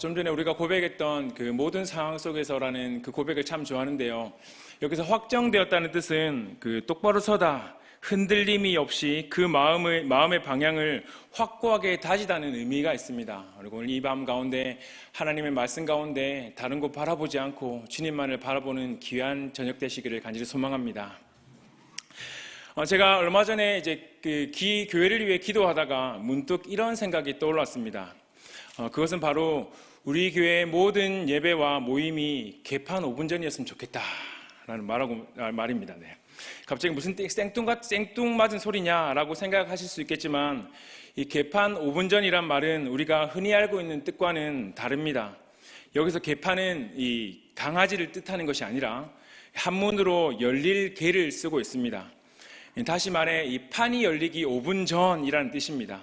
좀 전에 우리가 고백했던 그 모든 상황 속에서라는 그 고백을 참 좋아하는데요. 여기서 확정되었다는 뜻은 그 똑바로 서다, 흔들림이 없이 그 마음의 방향을 확고하게 다지다는 의미가 있습니다. 그리고 오늘 이 밤 가운데 하나님의 말씀 가운데 다른 곳 바라보지 않고 주님만을 바라보는 귀한 저녁 되시기를 간절히 소망합니다. 제가 얼마 전에 이제 그 교회를 위해 기도하다가 문득 이런 생각이 떠올랐습니다. 그것은 바로 우리 교회의 모든 예배와 모임이 개판 5분 전이었으면 좋겠다라는 말입니다. 네. 갑자기 무슨 생뚱맞은 소리냐라고 생각하실 수 있겠지만 이 개판 5분 전이란 말은 우리가 흔히 알고 있는 뜻과는 다릅니다. 여기서 개판은 이 강아지를 뜻하는 것이 아니라 한문으로 열릴 개를 쓰고 있습니다. 다시 말해 이 판이 열리기 5분 전이라는 뜻입니다.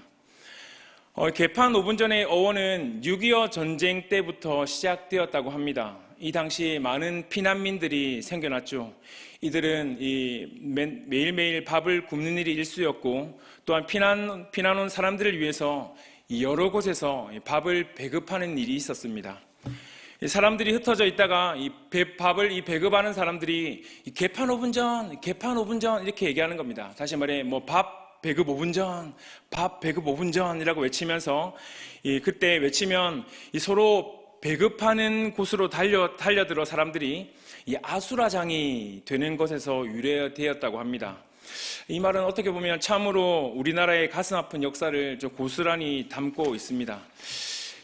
개판 5분 전의 어원은 6.25 전쟁 때부터 시작되었다고 합니다. 이 당시 많은 피난민들이 생겨났죠. 이들은 매일매일 밥을 굶는 일이 일쑤였고 또한 피난 온 사람들을 위해서 여러 곳에서 밥을 배급하는 일이 있었습니다. 사람들이 흩어져 있다가 밥을 배급하는 사람들이 개판 5분 전 이렇게 얘기하는 겁니다. 다시 말해 밥 배급 5분 전, 밥 배급 5분 전이라고 외치면서 그때 외치면 서로 배급하는 곳으로 달려들어 사람들이 아수라장이 되는 것에서 유래되었다고 합니다. 이 말은 어떻게 보면 참으로 우리나라의 가슴 아픈 역사를 고스란히 담고 있습니다.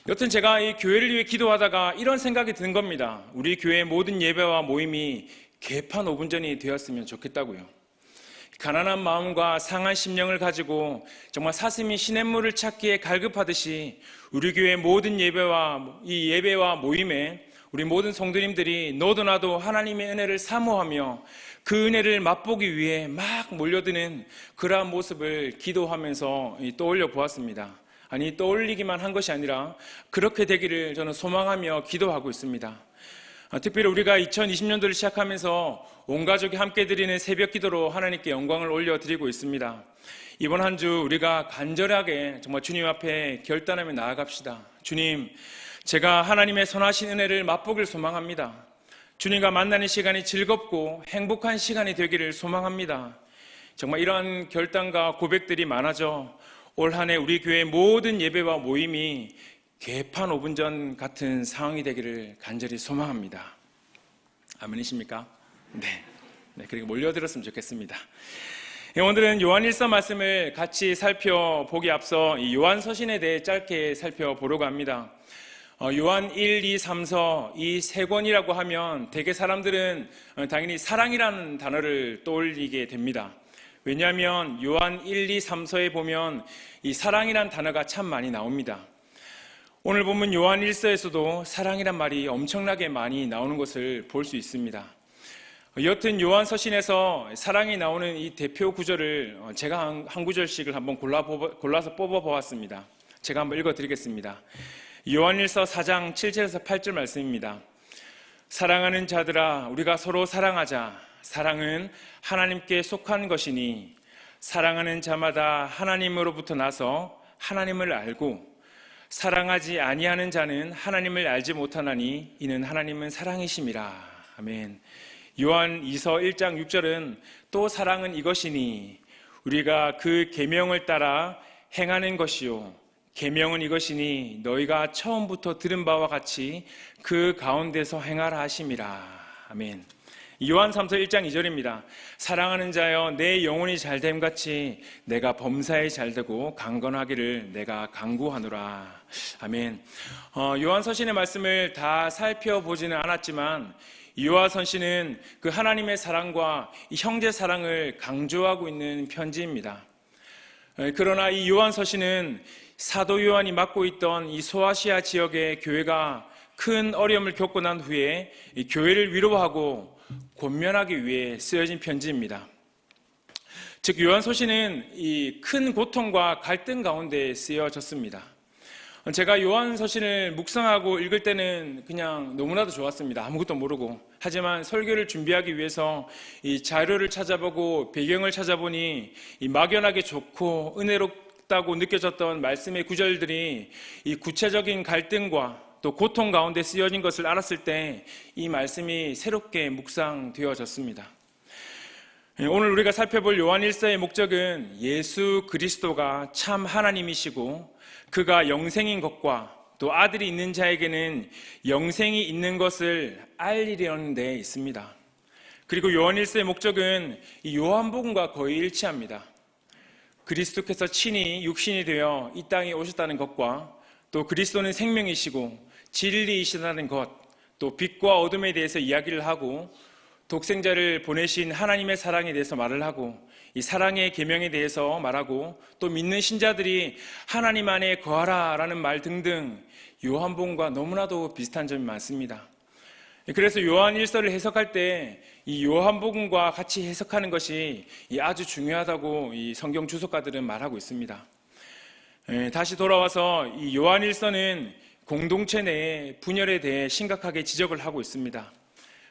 여튼 제가 이 교회를 위해 기도하다가 이런 생각이 든 겁니다. 우리 교회의 모든 예배와 모임이 개판 5분 전이 되었으면 좋겠다고요. 가난한 마음과 상한 심령을 가지고 정말 사슴이 시냇물을 찾기에 갈급하듯이 우리 교회의 모든 예배와 모임에 우리 모든 성도님들이 너도 나도 하나님의 은혜를 사모하며 그 은혜를 맛보기 위해 막 몰려드는 그러한 모습을 기도하면서 떠올려 보았습니다. 아니, 떠올리기만 한 것이 아니라 그렇게 되기를 저는 소망하며 기도하고 있습니다. 특별히 우리가 2020년도를 시작하면서 온 가족이 함께 드리는 새벽 기도로 하나님께 영광을 올려드리고 있습니다. 이번 한 주 우리가 간절하게 정말 주님 앞에 결단하며 나아갑시다. 주님, 제가 하나님의 선하신 은혜를 맛보길 소망합니다. 주님과 만나는 시간이 즐겁고 행복한 시간이 되기를 소망합니다. 정말 이러한 결단과 고백들이 많아져 올 한 해 우리 교회의 모든 예배와 모임이 개판 5분 전 같은 상황이 되기를 간절히 소망합니다. 아멘이십니까? 네. 그리고 몰려들었으면 좋겠습니다. 오늘은 요한일서 말씀을 같이 살펴보기 앞서 이 요한서신에 대해 짧게 살펴보려고 합니다. 요한 1, 2, 3서 이 세 권이라고 하면 대개 사람들은 당연히 사랑이라는 단어를 떠올리게 됩니다. 왜냐하면 요한 1, 2, 3서에 보면 이 사랑이란 단어가 참 많이 나옵니다. 오늘 보면 요한 1서에서도 사랑이란 말이 엄청나게 많이 나오는 것을 볼 수 있습니다. 여튼 요한 서신에서 사랑이 나오는 이 대표 구절을 제가 한 구절씩을 한번 골라서 뽑아보았습니다. 제가 한번 읽어드리겠습니다. 요한일서 4장 7절에서 8절 말씀입니다. 사랑하는 자들아, 우리가 서로 사랑하자. 사랑은 하나님께 속한 것이니 사랑하는 자마다 하나님으로부터 나서 하나님을 알고 사랑하지 아니하는 자는 하나님을 알지 못하나니 이는 하나님은 사랑이심이라. 아멘. 요한 2서 1장 6절은 또 사랑은 이것이니 우리가 그 계명을 따라 행하는 것이요 계명은 이것이니 너희가 처음부터 들은 바와 같이 그 가운데서 행하라 하심이라. 아멘. 요한 3서 1장 2절입니다. 사랑하는 자여 내 영혼이 잘됨 같이 내가 범사에 잘되고 강건하기를 내가 간구하노라. 아멘. 요한 서신의 말씀을 다 살펴보지는 않았지만 요한 서신은 그 하나님의 사랑과 이 형제 사랑을 강조하고 있는 편지입니다. 그러나 이 요한 서신은 사도 요한이 맡고 있던 이 소아시아 지역의 교회가 큰 어려움을 겪고 난 후에 이 교회를 위로하고 권면하기 위해 쓰여진 편지입니다. 즉 요한서신은 이 큰 고통과 갈등 가운데 쓰여졌습니다. 제가 요한서신을 묵상하고 읽을 때는 그냥 너무나도 좋았습니다. 아무것도 모르고. 하지만 설교를 준비하기 위해서 이 자료를 찾아보고 배경을 찾아보니 이 막연하게 좋고 어렵다고 느껴졌던 말씀의 구절들이 이 구체적인 갈등과 또 고통 가운데 쓰여진 것을 알았을 때 이 말씀이 새롭게 묵상되어졌습니다. 오늘 우리가 살펴볼 요한일서의 목적은 예수 그리스도가 참 하나님이시고 그가 영생인 것과 또 아들이 있는 자에게는 영생이 있는 것을 알리려는 데 있습니다. 그리고 요한일서의 목적은 이 요한복음과 거의 일치합니다. 그리스도께서 친히 육신이 되어 이 땅에 오셨다는 것과 또 그리스도는 생명이시고 진리이시다는 것, 또 빛과 어둠에 대해서 이야기를 하고 독생자를 보내신 하나님의 사랑에 대해서 말을 하고 이 사랑의 계명에 대해서 말하고 또 믿는 신자들이 하나님 안에 거하라 라는 말 등등 요한복음과 너무나도 비슷한 점이 많습니다. 그래서 요한일서를 해석할 때 이 요한복음과 같이 해석하는 것이 아주 중요하다고 이 성경 주석가들은 말하고 있습니다. 다시 돌아와서 이 요한일서는 공동체 내의 분열에 대해 심각하게 지적을 하고 있습니다.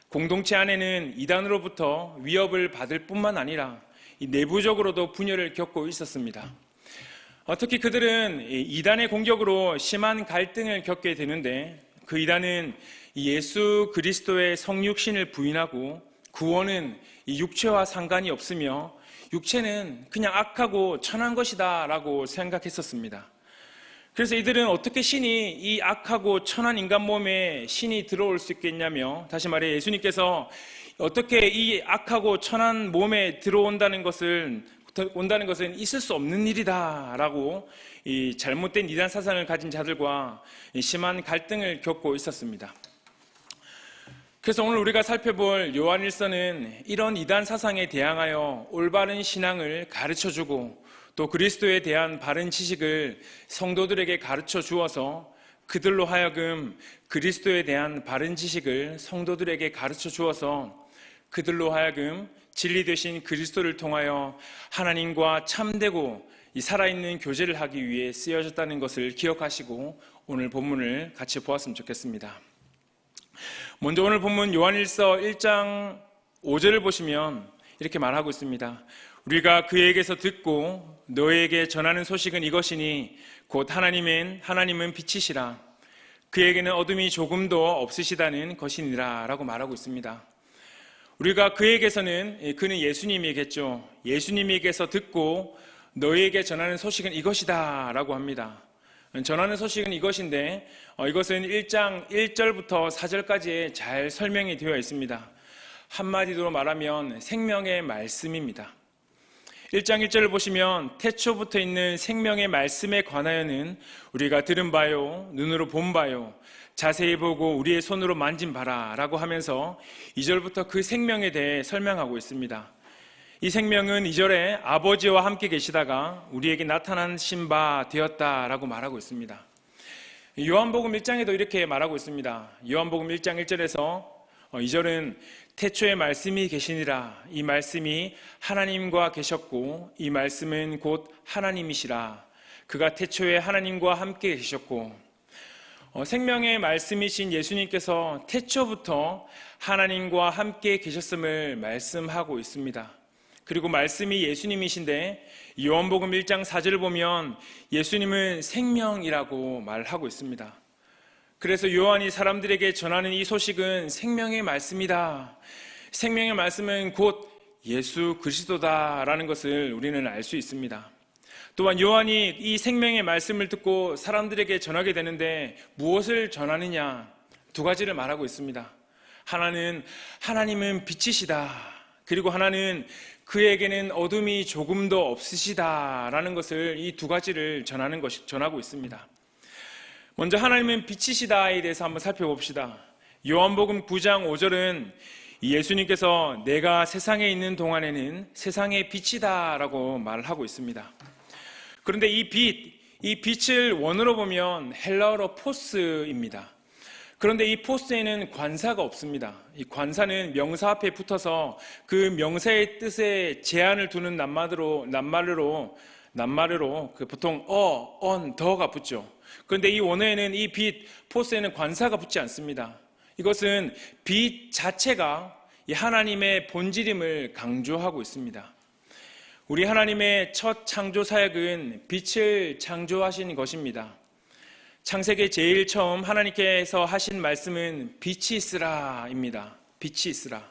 공동체 안에는 이단으로부터 위협을 받을 뿐만 아니라 이 내부적으로도 분열을 겪고 있었습니다. 특히 그들은 이단의 공격으로 심한 갈등을 겪게 되는데 그 이단은 예수 그리스도의 성육신을 부인하고 구원은 이 육체와 상관이 없으며 육체는 그냥 악하고 천한 것이다 라고 생각했었습니다. 그래서 이들은 어떻게 신이 이 악하고 천한 인간 몸에 신이 들어올 수 있겠냐며, 다시 말해 예수님께서 어떻게 이 악하고 천한 몸에 들어온다는 것은 있을 수 없는 일이다 라고 이 잘못된 이단 사상을 가진 자들과 심한 갈등을 겪고 있었습니다. 그래서 오늘 우리가 살펴볼 요한일서는 이런 이단 사상에 대항하여 올바른 신앙을 가르쳐주고 또 그리스도에 대한 바른 지식을 성도들에게 가르쳐 주어서 그들로 하여금 그리스도에 대한 바른 지식을 성도들에게 가르쳐 주어서 그들로 하여금 진리 되신 그리스도를 통하여 하나님과 참되고 이 살아있는 교제를 하기 위해 쓰여졌다는 것을 기억하시고 오늘 본문을 같이 보았으면 좋겠습니다. 먼저 오늘 본문 요한일서 1장 5절을 보시면 이렇게 말하고 있습니다. 우리가 그에게서 듣고 너에게 전하는 소식은 이것이니 곧 하나님은 빛이시라 그에게는 어둠이 조금도 없으시다는 것이니라 라고 말하고 있습니다. 우리가 그에게서는 그는 예수님이겠죠. 예수님에게서 듣고 너에게 전하는 소식은 이것이다 라고 합니다. 전하는 소식은 이것인데 이것은 1장 1절부터 4절까지에 잘 설명이 되어 있습니다. 한마디로 말하면 생명의 말씀입니다. 1장 1절을 보시면 태초부터 있는 생명의 말씀에 관하여는 우리가 들은 바요 눈으로 본 바요 자세히 보고 우리의 손으로 만진 바라 라고 하면서 2절부터 그 생명에 대해 설명하고 있습니다. 이 생명은 2절에 아버지와 함께 계시다가 우리에게 나타나신 바 되었다라고 말하고 있습니다. 요한복음 1장에도 이렇게 말하고 있습니다. 요한복음 1장 1절에서 2절은 태초에 말씀이 계시니라 이 말씀이 하나님과 계셨고 이 말씀은 곧 하나님이시라 그가 태초에 하나님과 함께 계셨고 생명의 말씀이신 예수님께서 태초부터 하나님과 함께 계셨음을 말씀하고 있습니다. 그리고 말씀이 예수님이신데 요한복음 1장 4절을 보면 예수님은 생명이라고 말하고 있습니다. 그래서 요한이 사람들에게 전하는 이 소식은 생명의 말씀이다. 생명의 말씀은 곧 예수 그리스도다라는 것을 우리는 알 수 있습니다. 또한 요한이 이 생명의 말씀을 듣고 사람들에게 전하게 되는데 무엇을 전하느냐? 두 가지를 말하고 있습니다. 하나는 하나님은 빛이시다. 그리고 하나는 그에게는 어둠이 조금도 없으시다라는 것을 이 두 가지를 전하고 있습니다. 먼저 하나님은 빛이시다에 대해서 한번 살펴봅시다. 요한복음 9장 5절은 예수님께서 내가 세상에 있는 동안에는 세상의 빛이다라고 말하고 있습니다. 그런데 이 빛을 원어로 보면 헬라어로 포스입니다. 그런데 이 포스에는 관사가 없습니다. 이 관사는 명사 앞에 붙어서 그 명사의 뜻에 제한을 두는 낱말으로 보통 on, 더가 붙죠. 그런데 이 원어에는 이 빛, 포스에는 관사가 붙지 않습니다. 이것은 빛 자체가 이 하나님의 본질임을 강조하고 있습니다. 우리 하나님의 첫 창조 사역은 빛을 창조하신 것입니다. 창세기 제일 처음 하나님께서 하신 말씀은 빛이 있으라입니다. 빛이 있으라.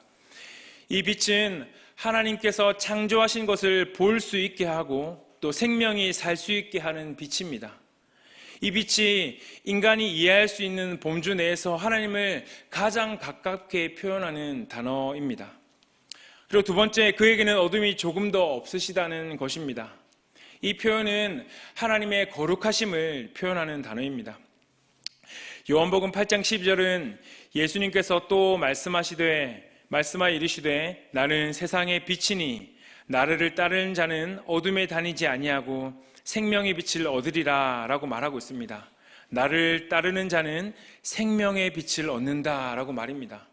이 빛은 하나님께서 창조하신 것을 볼 수 있게 하고 또 생명이 살 수 있게 하는 빛입니다. 이 빛이 인간이 이해할 수 있는 범주 내에서 하나님을 가장 가깝게 표현하는 단어입니다. 그리고 두 번째, 그에게는 어둠이 조금 더 없으시다는 것입니다. 이 표현은 하나님의 거룩하심을 표현하는 단어입니다. 요한복음 8장 12절은 예수님께서 또 말씀하여 이르시되 나는 세상의 빛이니 나를 따르는 자는 어둠에 다니지 아니하고 생명의 빛을 얻으리라 라고 말하고 있습니다. 나를 따르는 자는 생명의 빛을 얻는다 라고 말입니다.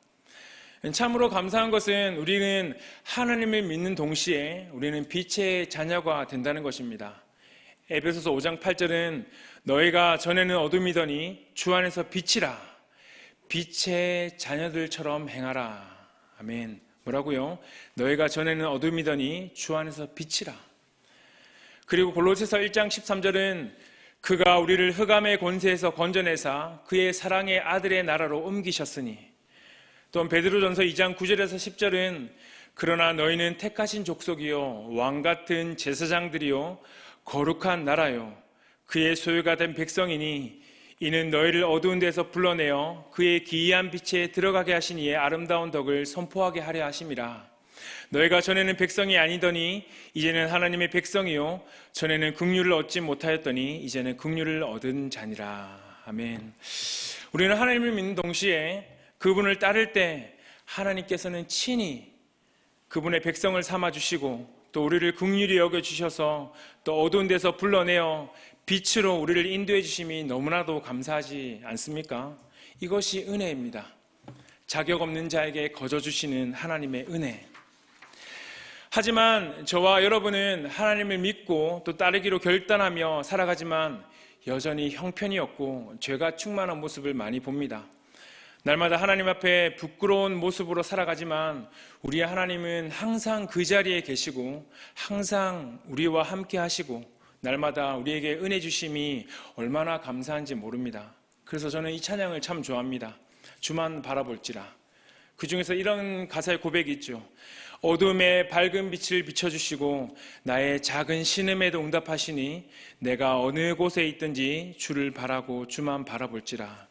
참으로 감사한 것은 우리는 하나님을 믿는 동시에 우리는 빛의 자녀가 된다는 것입니다. 에베소서 5장 8절은 너희가 전에는 어둠이더니 주 안에서 빛이라 빛의 자녀들처럼 행하라. 아멘. 뭐라고요? 너희가 전에는 어둠이더니 주 안에서 빛이라. 그리고 골로새서 1장 13절은 그가 우리를 흑암의 권세에서 건져내사 그의 사랑의 아들의 나라로 옮기셨으니, 또 베드로전서 2장 9절에서 10절은 그러나 너희는 택하신 족속이요 왕같은 제사장들이요 거룩한 나라요 그의 소유가 된 백성이니 이는 너희를 어두운 데서 불러내어 그의 기이한 빛에 들어가게 하신 이의 아름다운 덕을 선포하게 하려 하심이라. 너희가 전에는 백성이 아니더니 이제는 하나님의 백성이요 전에는 긍휼을 얻지 못하였더니 이제는 긍휼을 얻은 자니라. 아멘. 우리는 하나님을 믿는 동시에 그분을 따를 때 하나님께서는 친히 그분의 백성을 삼아주시고 또 우리를 긍휼히 여겨주셔서 또 어두운 데서 불러내어 빛으로 우리를 인도해 주심이 너무나도 감사하지 않습니까? 이것이 은혜입니다. 자격 없는 자에게 거저주시는 하나님의 은혜. 하지만 저와 여러분은 하나님을 믿고 또 따르기로 결단하며 살아가지만 여전히 형편이 없고 죄가 충만한 모습을 많이 봅니다. 날마다 하나님 앞에 부끄러운 모습으로 살아가지만 우리 하나님은 항상 그 자리에 계시고 항상 우리와 함께 하시고 날마다 우리에게 은혜 주심이 얼마나 감사한지 모릅니다. 그래서 저는 이 찬양을 참 좋아합니다. 주만 바라볼지라. 그 중에서 이런 가사의 고백이 있죠. 어둠에 밝은 빛을 비춰주시고 나의 작은 신음에도 응답하시니 내가 어느 곳에 있든지 주를 바라고 주만 바라볼지라.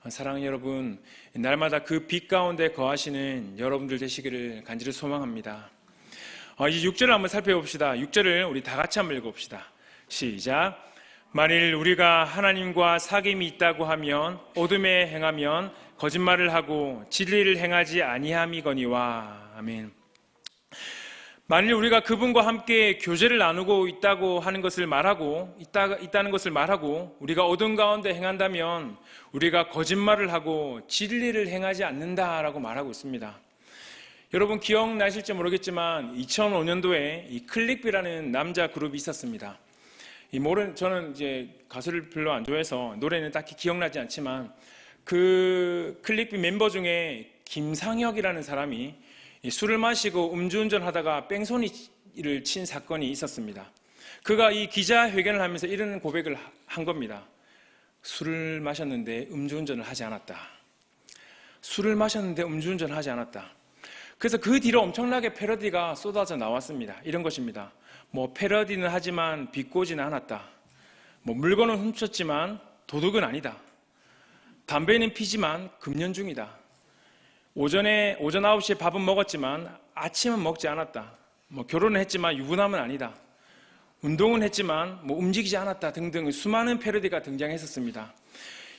사랑하는 여러분, 날마다 그 빛 가운데 거하시는 여러분들 되시기를 간절히 소망합니다. 이 6절을 한번 살펴봅시다. 6절을 우리 다 같이 한번 읽어봅시다. 시작. 만일 우리가 하나님과 사귐이 있다고 하면 어둠에 행하면 거짓말을 하고 진리를 행하지 아니함이거니와. 아멘. 만일 우리가 그분과 함께 교제를 나누고 있다고 하는 것을 있다는 것을 말하고 우리가 어둠 가운데 행한다면 우리가 거짓말을 하고 진리를 행하지 않는다라고 말하고 있습니다. 여러분 기억나실지 모르겠지만 2005년도에 이 클릭비라는 남자 그룹이 있었습니다. 저는 이제 가수를 별로 안 좋아해서 노래는 딱히 기억나지 않지만 그 클릭비 멤버 중에 김상혁이라는 사람이 술을 마시고 음주운전 하다가 뺑소니를 친 사건이 있었습니다. 그가 이 기자회견을 하면서 이런 고백을 한 겁니다. 술을 마셨는데 음주운전을 하지 않았다. 술을 마셨는데 음주운전을 하지 않았다. 그래서 그 뒤로 엄청나게 패러디가 쏟아져 나왔습니다. 이런 것입니다. 패러디는 하지만 비꼬지는 않았다. 물건은 훔쳤지만 도둑은 아니다. 담배는 피지만 금연 중이다. 오전 9시에 밥은 먹었지만 아침은 먹지 않았다. 결혼은 했지만 유부남은 아니다. 운동은 했지만 움직이지 않았다 등등 수많은 패러디가 등장했었습니다.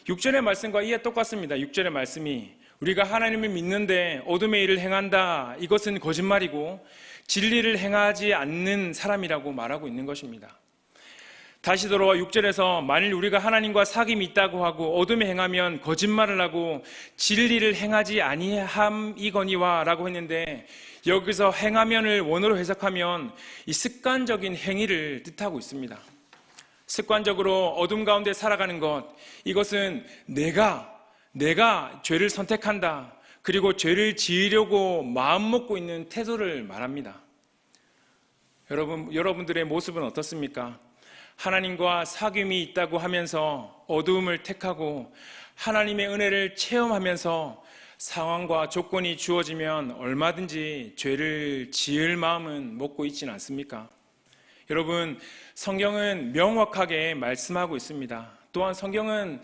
6절의 말씀과 이해 똑같습니다. 6절의 말씀이 우리가 하나님을 믿는데 어둠의 일을 행한다. 이것은 거짓말이고 진리를 행하지 않는 사람이라고 말하고 있는 것입니다. 다시 돌아와 6절에서 만일 우리가 하나님과 사귐이 있다고 하고 어둠에 행하면 거짓말을 하고 진리를 행하지 아니함이거니와 라고 했는데 여기서 행하면을 원어로 해석하면 이 습관적인 행위를 뜻하고 있습니다. 습관적으로 어둠 가운데 살아가는 것, 이것은 내가 죄를 선택한다. 그리고 죄를 지으려고 마음 먹고 있는 태도를 말합니다. 여러분들의 모습은 어떻습니까? 하나님과 사귐이 있다고 하면서 어두움을 택하고 하나님의 은혜를 체험하면서 상황과 조건이 주어지면 얼마든지 죄를 지을 마음은 먹고 있지는 않습니까? 여러분, 성경은 명확하게 말씀하고 있습니다. 또한 성경은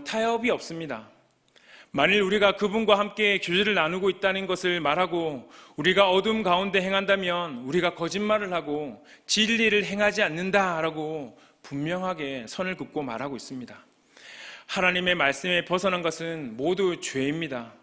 타협이 없습니다. 만일 우리가 그분과 함께 교제를 나누고 있다는 것을 말하고 우리가 어둠 가운데 행한다면 우리가 거짓말을 하고 진리를 행하지 않는다라고 분명하게 선을 긋고 말하고 있습니다. 하나님의 말씀에 벗어난 것은 모두 죄입니다.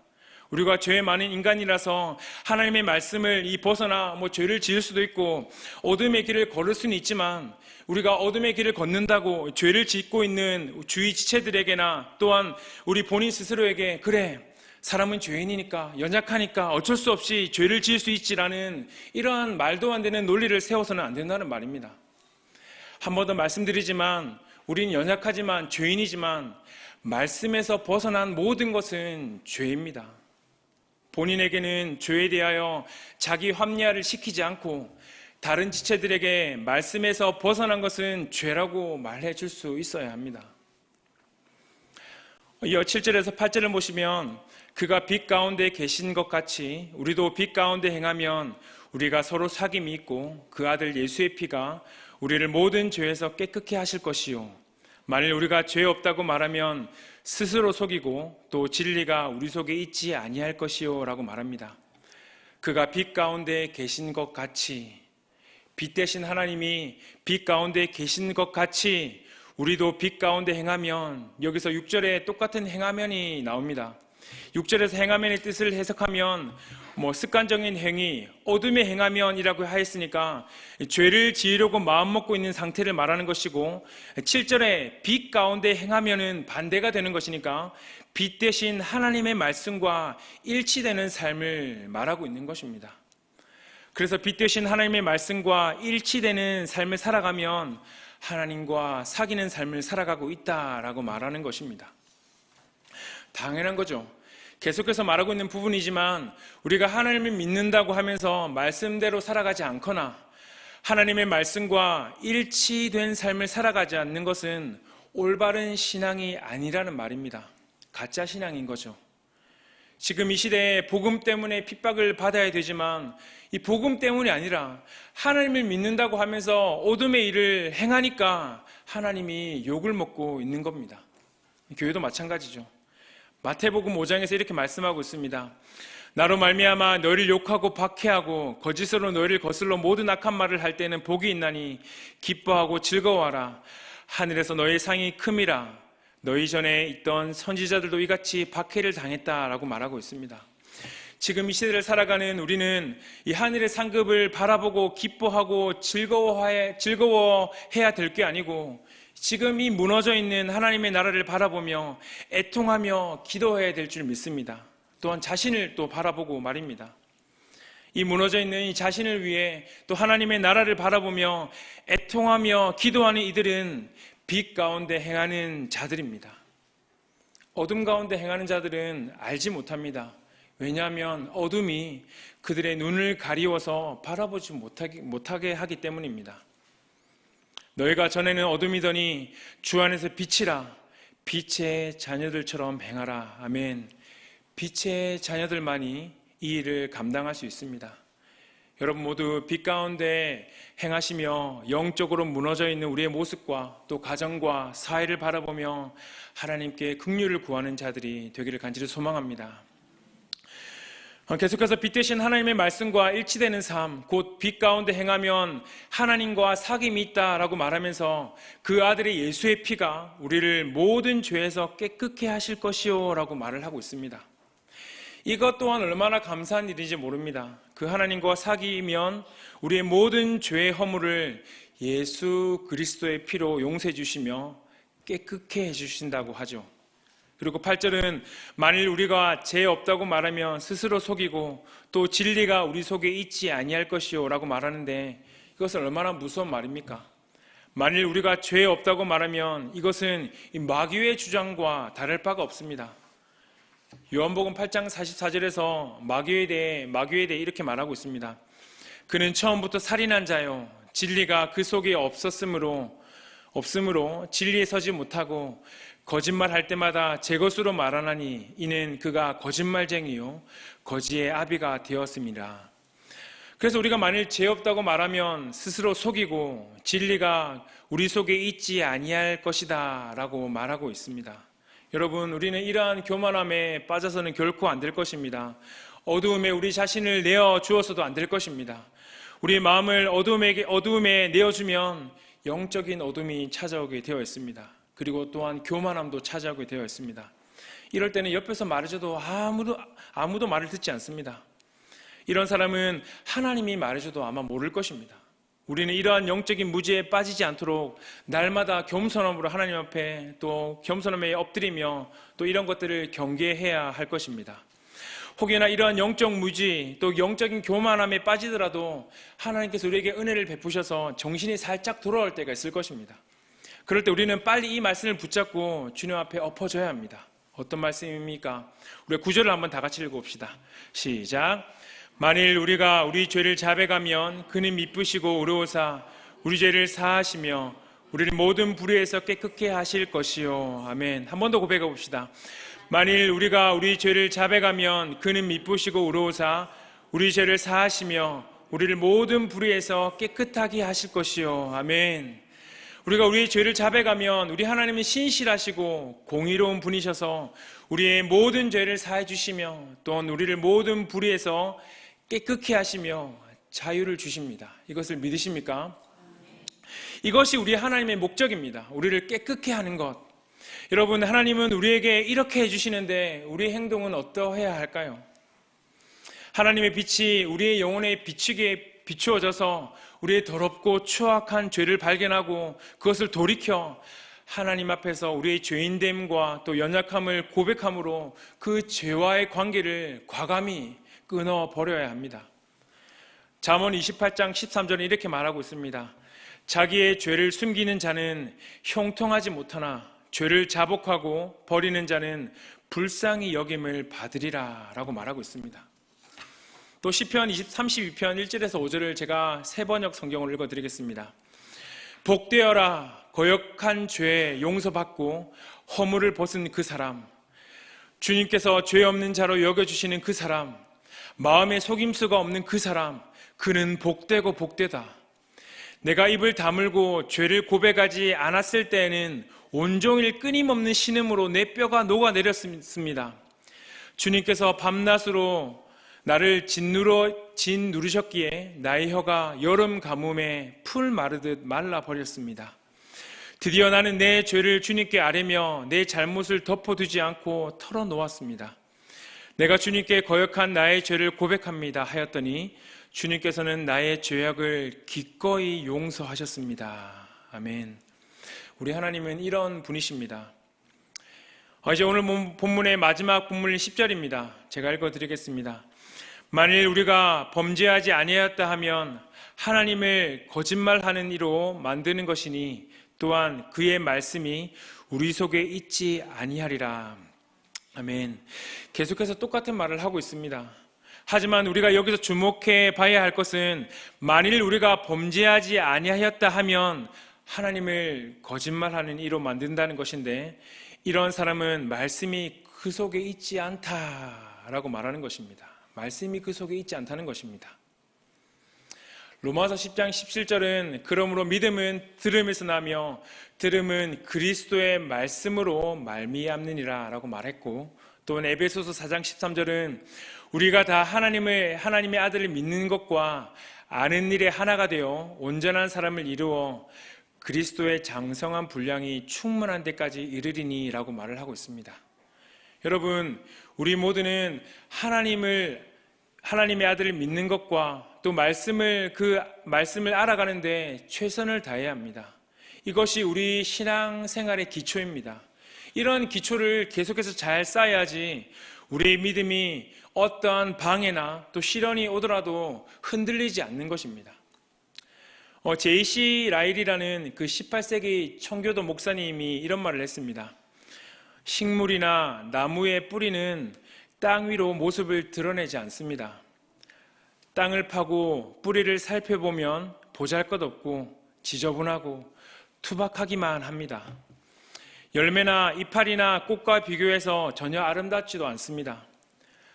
우리가 죄 많은 인간이라서 하나님의 말씀을 벗어나 죄를 지을 수도 있고 어둠의 길을 걸을 수는 있지만 우리가 어둠의 길을 걷는다고 죄를 짓고 있는 주위 지체들에게나 또한 우리 본인 스스로에게 그래 사람은 죄인이니까 연약하니까 어쩔 수 없이 죄를 지을 수 있지라는 이러한 말도 안 되는 논리를 세워서는 안 된다는 말입니다. 한 번 더 말씀드리지만 우리는 연약하지만 죄인이지만 말씀에서 벗어난 모든 것은 죄입니다. 본인에게는 죄에 대하여 자기 합리화를 시키지 않고 다른 지체들에게 말씀에서 벗어난 것은 죄라고 말해 줄 수 있어야 합니다. 이어 7절에서 8절을 보시면 그가 빛 가운데 계신 것 같이 우리도 빛 가운데 행하면 우리가 서로 사귐이 있고 그 아들 예수의 피가 우리를 모든 죄에서 깨끗게 하실 것이요 만일 우리가 죄 없다고 말하면 스스로 속이고 또 진리가 우리 속에 있지 아니할 것이요 라고 말합니다. 그가 빛 가운데 계신 것 같이 빛 대신 하나님이 빛 가운데 계신 것 같이 우리도 빛 가운데 행하면 여기서 6절에 똑같은 행하면이 나옵니다. 6절에서 행하면의 뜻을 해석하면 습관적인 행위, 어둠의 행하면이라고 하였으니까 죄를 지으려고 마음먹고 있는 상태를 말하는 것이고 7절에 빛 가운데 행하면은 반대가 되는 것이니까 빛 대신 하나님의 말씀과 일치되는 삶을 말하고 있는 것입니다. 그래서 빛 대신 하나님의 말씀과 일치되는 삶을 살아가면 하나님과 사귀는 삶을 살아가고 있다라고 말하는 것입니다. 당연한 거죠. 계속해서 말하고 있는 부분이지만 우리가 하나님을 믿는다고 하면서 말씀대로 살아가지 않거나 하나님의 말씀과 일치된 삶을 살아가지 않는 것은 올바른 신앙이 아니라는 말입니다. 가짜 신앙인 거죠. 지금 이 시대에 복음 때문에 핍박을 받아야 되지만 이 복음 때문이 아니라 하나님을 믿는다고 하면서 어둠의 일을 행하니까 하나님이 욕을 먹고 있는 겁니다. 교회도 마찬가지죠. 마태복음 5장에서 이렇게 말씀하고 있습니다. 나로 말미암아 너희를 욕하고 박해하고 거짓으로 너희를 거슬러 모든 악한 말을 할 때는 복이 있나니 기뻐하고 즐거워하라. 하늘에서 너희의 상이 큼이라. 너희 전에 있던 선지자들도 이같이 박해를 당했다라고 말하고 있습니다. 지금 이 시대를 살아가는 우리는 이 하늘의 상급을 바라보고 기뻐하고 즐거워해야 될 게 아니고 지금 이 무너져 있는 하나님의 나라를 바라보며 애통하며 기도해야 될 줄 믿습니다. 또한 자신을 또 바라보고 말입니다. 이 무너져 있는 이 자신을 위해 또 하나님의 나라를 바라보며 애통하며 기도하는 이들은 빛 가운데 행하는 자들입니다. 어둠 가운데 행하는 자들은 알지 못합니다. 왜냐하면 어둠이 그들의 눈을 가리워서 바라보지 못하게 하기 때문입니다. 너희가 전에는 어둠이더니 주 안에서 빛이라. 빛의 자녀들처럼 행하라. 아멘. 빛의 자녀들만이 이 일을 감당할 수 있습니다. 여러분 모두 빛 가운데 행하시며 영적으로 무너져 있는 우리의 모습과 또 가정과 사회를 바라보며 하나님께 긍휼을 구하는 자들이 되기를 간절히 소망합니다. 계속해서 빛 대신 하나님의 말씀과 일치되는 삶, 곧 빛 가운데 행하면 하나님과 사귐이 있다라고 말하면서 그 아들의 예수의 피가 우리를 모든 죄에서 깨끗게 하실 것이요 라고 말을 하고 있습니다. 이것 또한 얼마나 감사한 일인지 모릅니다. 그 하나님과 사귀면 우리의 모든 죄의 허물을 예수 그리스도의 피로 용서해 주시며 깨끗게 해주신다고 하죠. 그리고 8절은 만일 우리가 죄 없다고 말하면 스스로 속이고 또 진리가 우리 속에 있지 아니할 것이요 라고 말하는데 이것은 얼마나 무서운 말입니까? 만일 우리가 죄 없다고 말하면 이것은 마귀의 주장과 다를 바가 없습니다. 요한복음 8장 44절에서 마귀에 대해 이렇게 말하고 있습니다. 그는 처음부터 살인한 자요 진리가 그 속에 없음으로 진리에 서지 못하고 거짓말할 때마다 제 것으로 말하나니 이는 그가 거짓말쟁이요 거지의 아비가 되었습니다. 그래서 우리가 만일 죄 없다고 말하면 스스로 속이고 진리가 우리 속에 있지 아니할 것이다 라고 말하고 있습니다. 여러분, 우리는 이러한 교만함에 빠져서는 결코 안 될 것입니다. 어두움에 우리 자신을 내어 주어서도 안 될 것입니다. 우리의 마음을 어두움에 내어주면 영적인 어둠이 찾아오게 되어 있습니다. 그리고 또한 교만함도 찾아오게 되어 있습니다. 이럴 때는 옆에서 말해줘도 아무도 말을 듣지 않습니다. 이런 사람은 하나님이 말해줘도 아마 모를 것입니다. 우리는 이러한 영적인 무지에 빠지지 않도록 날마다 겸손함으로 하나님 앞에 또 겸손함에 엎드리며 또 이런 것들을 경계해야 할 것입니다. 혹여나 이러한 영적 무지 또 영적인 교만함에 빠지더라도 하나님께서 우리에게 은혜를 베푸셔서 정신이 살짝 돌아올 때가 있을 것입니다. 그럴 때 우리는 빨리 이 말씀을 붙잡고 주님 앞에 엎어져야 합니다. 어떤 말씀입니까? 우리가 구절을 한번 다 같이 읽어봅시다. 시작. 만일 우리가 우리 죄를 자백하면 그는 미쁘시고 의로우사 우리 죄를 사하시며 우리를 모든 불의에서 깨끗게 하실 것이요. 아멘. 한 번 더 고백해 봅시다. 만일 우리가 우리 죄를 자백하면 그는 미쁘시고 의로우사 우리 죄를 사하시며 우리를 모든 불의에서 깨끗하게 하실 것이요. 아멘. 우리가 우리의 죄를 자백하면 우리 하나님은 신실하시고 공의로운 분이셔서 우리의 모든 죄를 사해 주시며 또한 우리를 모든 불의에서 깨끗게 하시며 자유를 주십니다. 이것을 믿으십니까? 이것이 우리 하나님의 목적입니다. 우리를 깨끗게 하는 것. 여러분, 하나님은 우리에게 이렇게 해주시는데 우리의 행동은 어떠해야 할까요? 하나님의 빛이 우리의 영혼에 비추어져서 우리의 더럽고 추악한 죄를 발견하고 그것을 돌이켜 하나님 앞에서 우리의 죄인됨과 또 연약함을 고백함으로 그 죄와의 관계를 과감히 끊어버려야 합니다. 잠언 28장 13절에 이렇게 말하고 있습니다. 자기의 죄를 숨기는 자는 형통하지 못하나 죄를 자복하고 버리는 자는 불쌍히 여김을 받으리라 라고 말하고 있습니다. 또 시편 32편 1절에서 5절을 제가 새 번역 성경을 읽어드리겠습니다. 복되어라 거역한 죄 용서받고 허물을 벗은 그 사람, 주님께서 죄 없는 자로 여겨주시는 그 사람, 마음에 속임수가 없는 그 사람, 그는 복되고 복되다. 내가 입을 다물고 죄를 고백하지 않았을 때에는 온종일 끊임없는 신음으로 내 뼈가 녹아내렸습니다. 주님께서 밤낮으로 나를 짓누르셨기에 나의 혀가 여름 가뭄에 풀 마르듯 말라버렸습니다. 드디어 나는 내 죄를 주님께 아뢰며 내 잘못을 덮어두지 않고 털어놓았습니다. 내가 주님께 거역한 나의 죄를 고백합니다 하였더니 주님께서는 나의 죄악을 기꺼이 용서하셨습니다. 아멘. 우리 하나님은 이런 분이십니다. 이제 오늘 본문의 마지막 본문인 10절입니다. 제가 읽어드리겠습니다. 만일 우리가 범죄하지 아니하였다 하면 하나님을 거짓말하는 이로 만드는 것이니 또한 그의 말씀이 우리 속에 있지 아니하리라. 아멘. 계속해서 똑같은 말을 하고 있습니다. 하지만 우리가 여기서 주목해 봐야 할 것은 만일 우리가 범죄하지 아니하였다 하면 하나님을 거짓말하는 이로 만든다는 것인데 이런 사람은 말씀이 그 속에 있지 않다라고 말하는 것입니다. 말씀이 그 속에 있지 않다는 것입니다. 로마서 10장 17절은 그러므로 믿음은 들음에서 나며 들음은 그리스도의 말씀으로 말미암느니라 라고 말했고 또 에베소서 4장 13절은 우리가 다 하나님의 아들을 믿는 것과 아는 일에 하나가 되어 온전한 사람을 이루어 그리스도의 장성한 분량이 충만한 데까지 이르리니 라고 말을 하고 있습니다. 여러분, 우리 모두는 하나님의 아들을 믿는 것과 또 그 말씀을 알아가는데 최선을 다해야 합니다. 이것이 우리 신앙생활의 기초입니다. 이런 기초를 계속해서 잘 쌓아야지 우리의 믿음이 어떠한 방해나 또 시련이 오더라도 흔들리지 않는 것입니다. J.C. 라일이라는 그 18세기 청교도 목사님이 이런 말을 했습니다. 식물이나 나무의 뿌리는 땅 위로 모습을 드러내지 않습니다. 땅을 파고 뿌리를 살펴보면 보잘것없고 지저분하고 투박하기만 합니다. 열매나 이파리나 꽃과 비교해서 전혀 아름답지도 않습니다.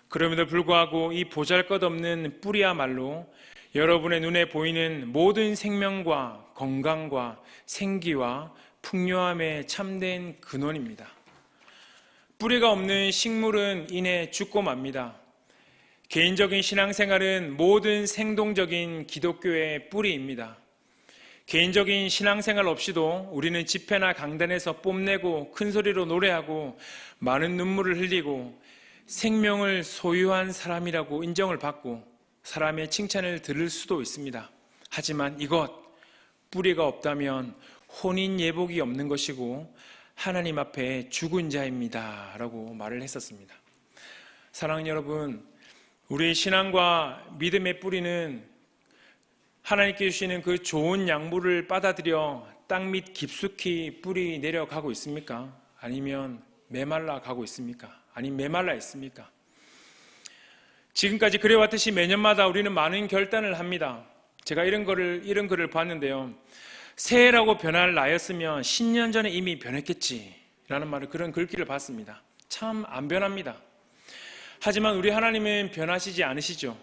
그럼에도 불구하고 이 보잘것없는 뿌리야말로 여러분의 눈에 보이는 모든 생명과 건강과 생기와 풍요함의 참된 근원입니다. 뿌리가 없는 식물은 이내 죽고 맙니다. 개인적인 신앙생활은 모든 생동적인 기독교의 뿌리입니다. 개인적인 신앙생활 없이도 우리는 집회나 강단에서 뽐내고 큰 소리로 노래하고 많은 눈물을 흘리고 생명을 소유한 사람이라고 인정을 받고 사람의 칭찬을 들을 수도 있습니다. 하지만 이것, 뿌리가 없다면 혼인 예복이 없는 것이고 하나님 앞에 죽은 자입니다 라고 말을 했었습니다. 사랑하는 여러분, 우리의 신앙과 믿음의 뿌리는 하나님께 주시는 그 좋은 양분을 받아들여 땅 밑 깊숙이 뿌리 내려가고 있습니까? 아니면 메말라 가고 있습니까? 아니면 메말라 있습니까? 지금까지 그래왔듯이 매년마다 우리는 많은 결단을 합니다. 제가 이런 글을 봤는데요. 새해라고 변할 나였으면 10년 전에 이미 변했겠지 라는 말을 그런 글귀를 봤습니다. 참 안 변합니다. 하지만 우리 하나님은 변하시지 않으시죠.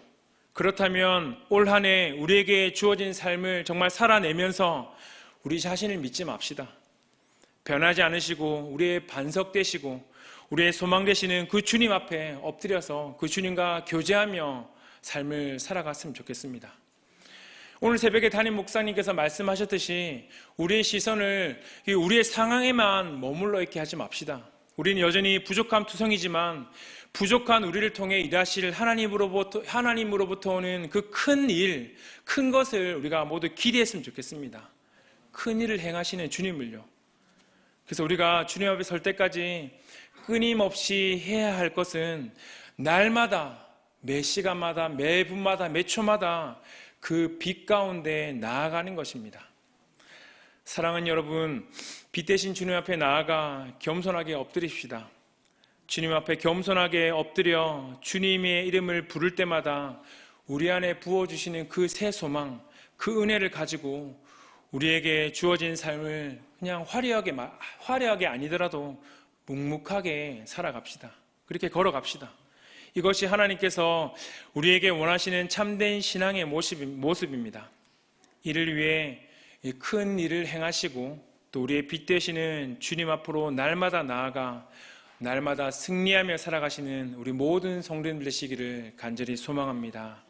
그렇다면 올 한 해 우리에게 주어진 삶을 정말 살아내면서 우리 자신을 믿지 맙시다. 변하지 않으시고 우리의 반석 되시고 우리의 소망 되시는 그 주님 앞에 엎드려서 그 주님과 교제하며 삶을 살아갔으면 좋겠습니다. 오늘 새벽에 담임 목사님께서 말씀하셨듯이 우리의 시선을 우리의 상황에만 머물러 있게 하지 맙시다. 우리는 여전히 부족함 투성이지만 부족한 우리를 통해 일하실 하나님으로부터 오는 그 큰 일, 큰 것을 우리가 모두 기대했으면 좋겠습니다. 큰 일을 행하시는 주님을요. 그래서 우리가 주님 앞에 설 때까지 끊임없이 해야 할 것은 날마다, 매 시간마다, 매 분마다, 매 초마다 그 빛 가운데 나아가는 것입니다. 사랑하는 여러분, 빛 대신 주님 앞에 나아가 겸손하게 엎드립시다. 주님 앞에 겸손하게 엎드려 주님의 이름을 부를 때마다 우리 안에 부어주시는 그 새 소망, 그 은혜를 가지고 우리에게 주어진 삶을 그냥 화려하게 아니더라도 묵묵하게 살아갑시다. 그렇게 걸어갑시다. 이것이 하나님께서 우리에게 원하시는 참된 신앙의 모습입니다. 이를 위해 큰 일을 행하시고 또 우리의 빛 되시는 주님 앞으로 날마다 나아가 날마다 승리하며 살아가시는 우리 모든 성도님들 되시기를 간절히 소망합니다.